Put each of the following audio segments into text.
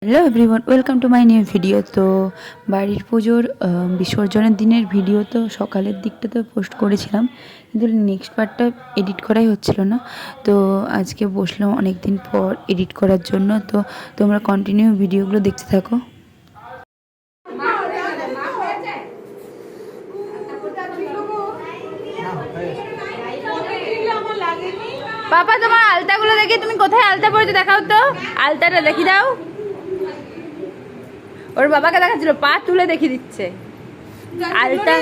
Hello everyone, welcome to my new video. তো বাড়ির পুজোর বিসর্জনের দিনের ভিডিও তো সকালের দিকটাতে পোস্ট করেছিলাম, কিন্তু নেক্সট পার্টটা এডিট করাই হচ্ছিল না। তো আজকে বসলাম অনেক দিন পর এডিট করার জন্য। তো তোমরা কন্টিনিউ ভিডিওগুলো দেখতে থাকো। পাপা, তোমার আলতাগুলো দেখি, তুমি কোথায় আলতা পরেছো দেখাও তো। আলতাটা দেখি দাও। ওর বাবাকে দেখাচ্ছিল, পা তুলে দেখিয়ে দিচ্ছে আলতা।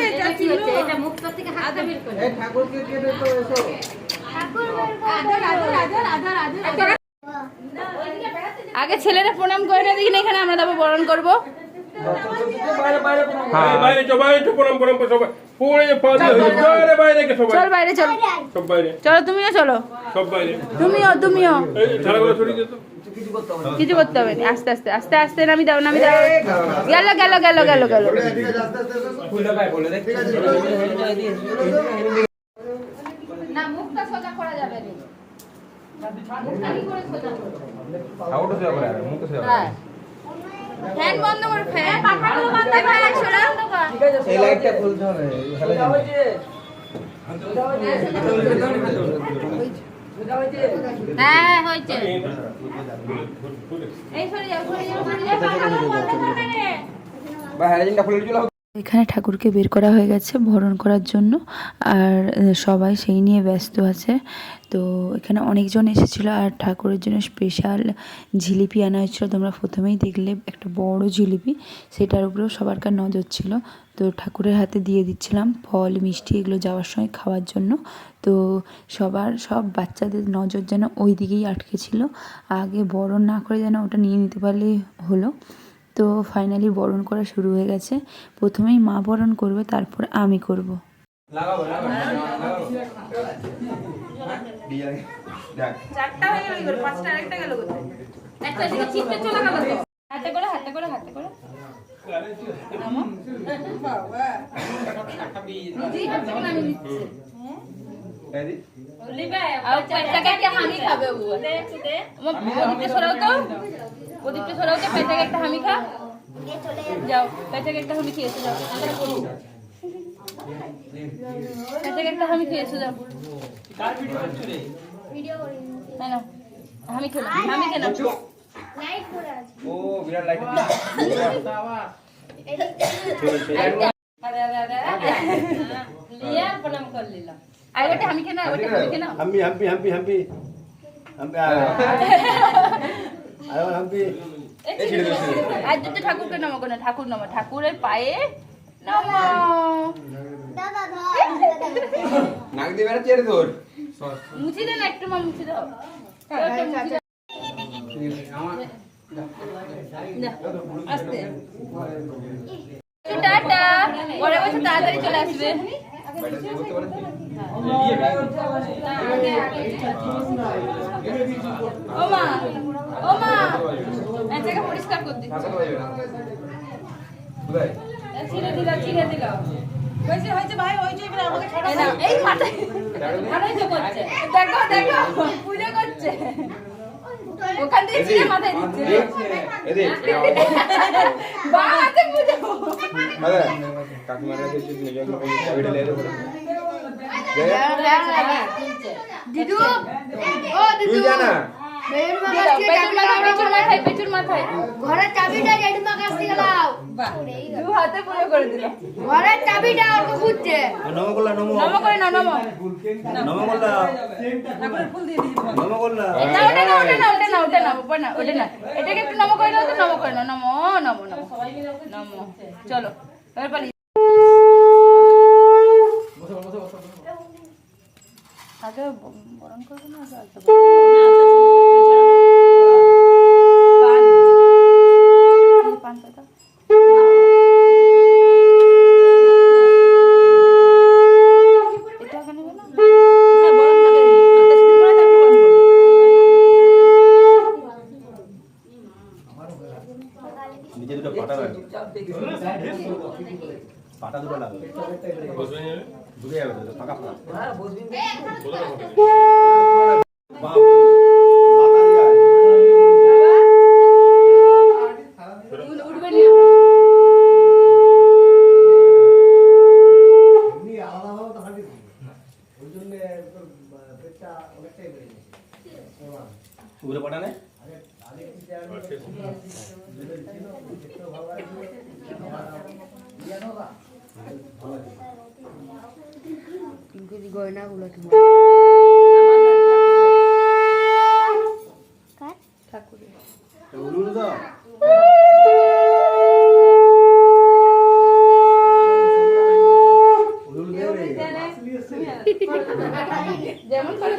আগে ছেলেরা প্রণাম করে না, দেখি না এখানে আমরা তারপর বরণ করবো। চল বাইরে, চল চলো, তুমিও চলো, তুমিও কিছু করতে হবে না। আস্তে আস্তে আস্তে আস্তে নামি দাও, নামি দাও। গেল গেল গেল গেল গেল। না, মুখটা সোজা করা যাবে না। মুখটা কি করে সোজা করব? হ্যাঁ, ফ্যান বন্ধ করো, ফ্যান পাখাগুলো বন্ধ করে সরা। এই লাইটটা খুলতে হবে। হ্যাঁ হয়েছে। এই সরে যাও, সরে যাও, সরে যাও, পাখাগুলো বন্ধ করবে রে। বাইরে জিনটা খুলে দিও। এখানে ঠাকুরকে বের করা হয়ে গেছে বরণ করার জন্য, আর সবাই সেই নিয়ে ব্যস্ত আছে। তো এখানে অনেকজন এসেছিলো, আর ঠাকুরের জন্য স্পেশাল জিলিপি আনা হয়েছিলো। তোমরা প্রথমেই দেখলে একটা বড় জিলিপি, সেটার উপরেও সবারকার নজর ছিল। তো ঠাকুরের হাতে দিয়ে দিচ্ছিলাম ফল মিষ্টি, এগুলো যাওয়ার সময় খাওয়ার জন্য। তো সব বাচ্চাদের নজর যেন ওই দিকেই আটকে ছিল, আগে বরণ না করে যেন ওটা নিয়ে নিতে পারলেই হলো। তো ফাইনালি বরণ করা শুরু হয়ে গেছে। প্রথমেই মা বরণ করবে, তারপর আমি করব। চারটা হয়ে গেল, পাঁচটা আরেকটা গেল কোথায়? একটা দিকে চিপতে চলে গেল তো। হাতে করে, হাতে করে, হাতে করে নামো বাবা। জি, হাতে করে আমি দিচ্ছি। হ্যাঁ লিবে আর পেটাকে একটা হামি খাবে ও। দে একটু দে। প্রদীপটা সরাও তো, প্রদীপটা সরাও তো। পেটাকে একটা হামি খা, যাও। পেটাকে একটা হামি খেয়ে এসো, যাও। পেটাকে একটা হামি খেয়ে এসো, যাও। কার ভিডিও করছো রে? ভিডিও করি না না, হামি খেলো, হামি খেলো। লাইট করে আছে। ও বিরাট লাইট। বাবা আরে আরে আরে লিয়া প্রণাম कर लीला। আই ওটা হামি খেনা, ওটা হামি খেনা। হাম্পি হাম্পি হাম্পি হাম্পি হাম্পি আরে হাম্পি এই ছিড়ে দিছে। আজ তো ঠাকুরকে নমো কোন, ঠাকুর নমো, ঠাকুরের পায়ে নমো। দাদা ধর নাক দিয়ে বেরা চেড়ে ধর। মুছি দে না, একটু মা মুছি দাও। আস্তে টাটা। পরে বসে তাড়াতাড়ি চলে আসবে। ও মা, ও মা, এই জায়গা পরিষ্কার করে দিচ্ছি। ছিঁড়ে দিলাম, ছিঁড়ে দিলাম। হয়েছে হয়েছে ভাই, হয়েছে। এবার আমাকে ছোট না, এই মাথায় মাথায় তো করছে। দেখো দেখো, পূজা করছে। ওখান থেকে ছিঁড়ে মাথায় দিচ্ছে। এদিকে বাহাতে পূজা। আরে কাকিমারা কিছু নিয়ে যাও, ভিডিও লে দে। দিদু, ও দিদু জানা পেছুর মাথায় ঘরের চাবিটা জেঠুমা কাছ থেকে লাও। দু হাতে পুরো করে দিল। ঘরের চাবিটা ওর খুঁজছে। নমো করলা, নমো নমো করে না, নমো নমো করলা, ঠাকুরের ফুল দিয়ে দিই। নমো করলা, না, ওটা না, ওটা না, ওটা না, ওটা না, ওটা না, ওটা না। এটাকে একটু নমো করে নাও তো, নমো করে নাও। নমো নমো নমো, সবাই মিলে নমো। চলো এবার পারি। আগে বরণ করবো না, আগে আলতা পান পাতা। এটা কেন নেবে না? বরণ না করে আলতা শুরু করে তারপর বরণ করবো। নিচে দুটো পাটা লাগবে। পাটা দুটো লাগবে। ঢুকে যাবে তো ফাঁকা ফাঁকা। হ্যাঁ বসবিন। বাপ বাতা গয়নাগুলো যেমন করে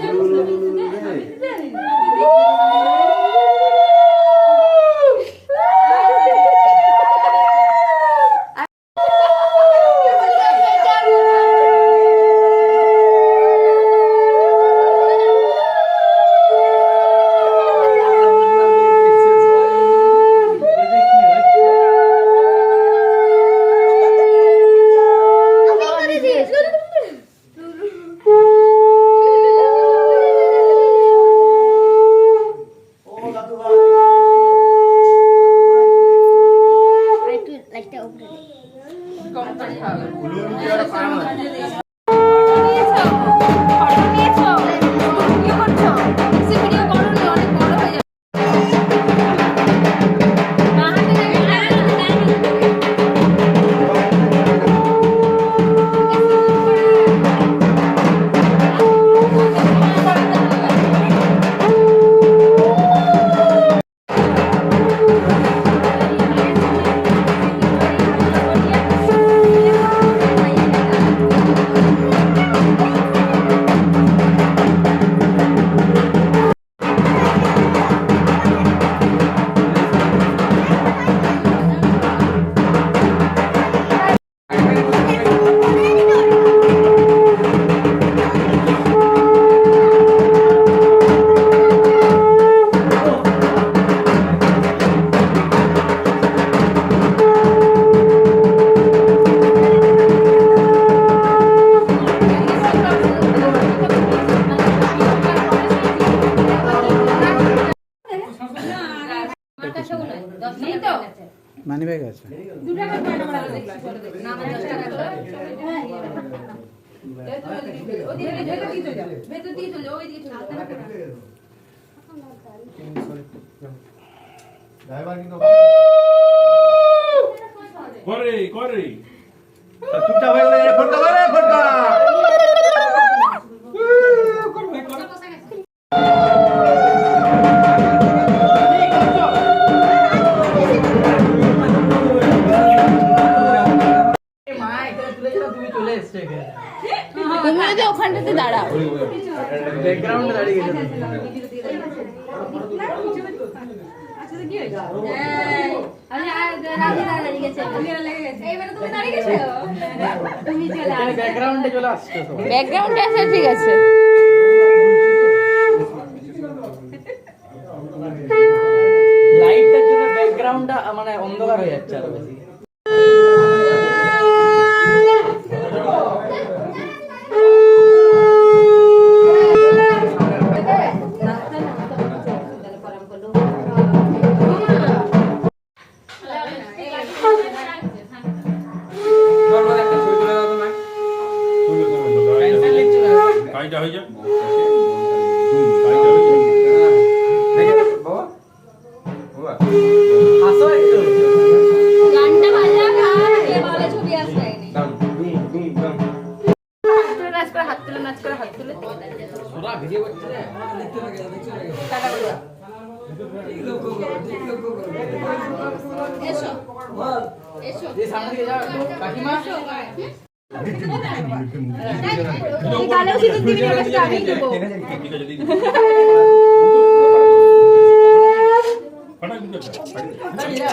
মানি ব্যাগ আছে চুপচাপ হয়ে গেলে ফটকা করে ফটকা তুমি তো ওখানটাতে দাঁড়াও ব্যাকগ্রাউন্ডে দাঁড়িয়ে গেছে ব্যাকগ্রাউন্ডে চলে আসছে ব্যাকগ্রাউন্ডে আছে ঠিক আছে লাইটটার জন্য ব্যাকগ্রাউন্ডটা মানে অন্ধকার হয়ে যাচ্ছে আরো বেশি কাজটা হয়ে যাক হাসো একটু গানটা বাজা আর এ বলে ছবি আসবে নাচ করে হাত তুলে নাচ করে হাত তুলে ওরা ভিডিও করছে রে টাটা করে এসো এসো এই সামনে দিকে যাও একটু কাকিমা এই গালেও সিঁদুর দিবি না কাছে আমি দেবো দাঁড়িয়ে যা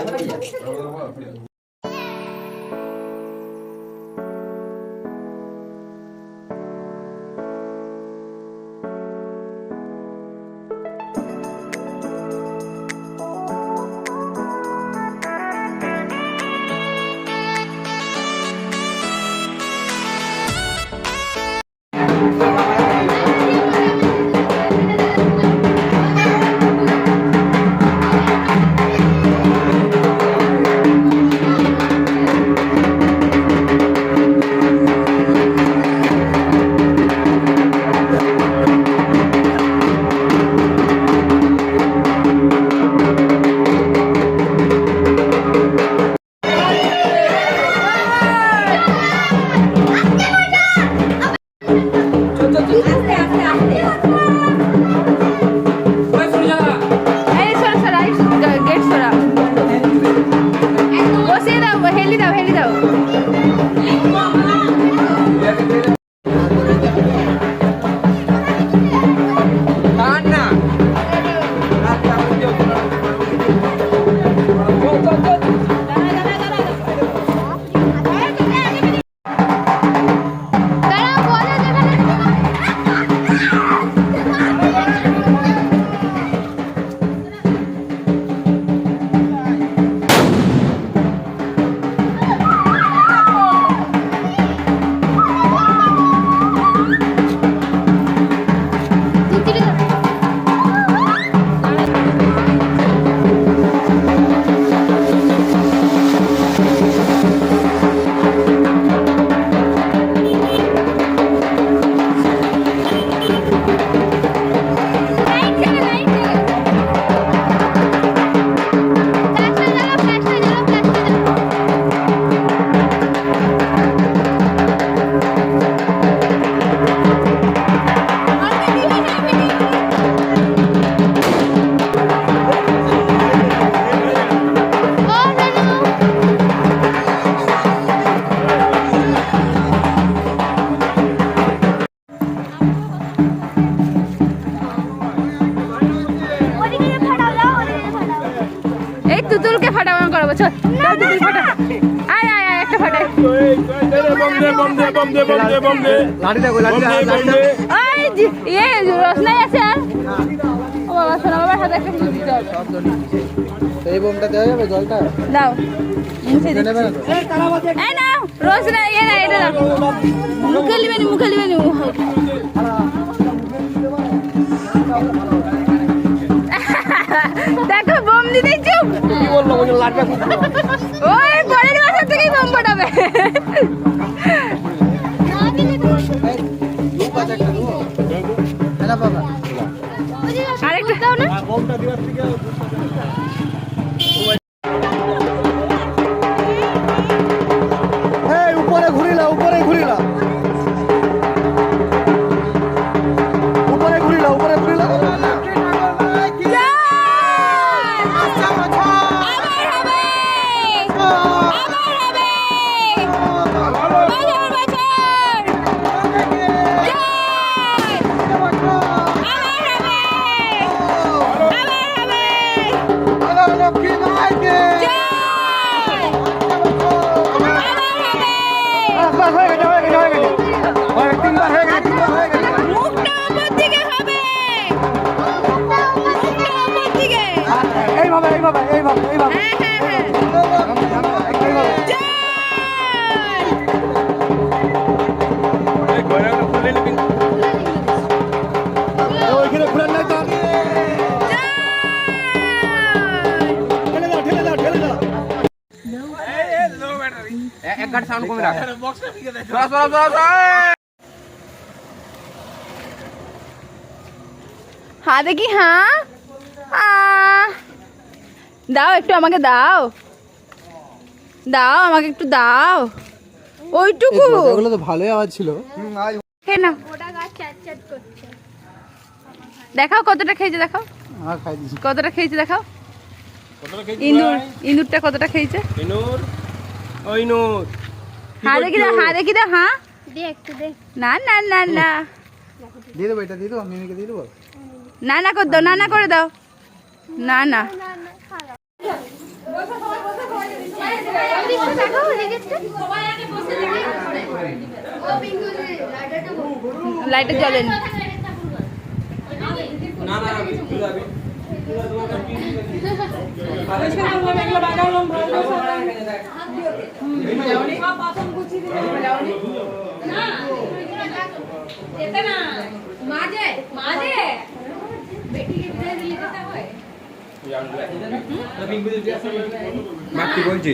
ফাটা বন্ধ করাবো চল তুই ফাটা আয় আয় আয় একটা ফাটা ওই ইয়ে রসনাই আছে আর ও বাবা শোনা বাবার হাতে একটা ফুল দিতে হবে এই বোমটা দেওয়া যাবে জলটা দাও মুছে দে এই নাও রসনা ইয়ে না এটা দাও মুখে লিবেনি দেখো বোম দিতেই চুপ কি বললো ওই লাটটা ওই পরের বছর থেকেই বোম ফাটাবে আরেকটা দাও না বোমটা দিবার থেকে এই উপরে ঘুরিলা উপরে ঘুরিলা এক ঘাট সাউন্ড কমে রাখ হ্যাঁ দেখি হ্যাঁ দাও একটু আমাকে দাও আমাকে একটু দাও ওইটুকু ওগুলো তো ভালোই আওয়াজ ছিল না দেখাও কতটা খেয়েছে দেখাও আর খাই দিছি কতটা খেয়েছে দেখাও ইঁদুরটা কতটা খেয়েছে হ্যাঁ দেখি দাও হ্যাঁ না না না না দিয়ে দেবো এটা দিয়ে দেবো মিমিকে দিয়ে দেবো না করে দাও না করে দাও না লাইটে জ্বলেন কি বলছি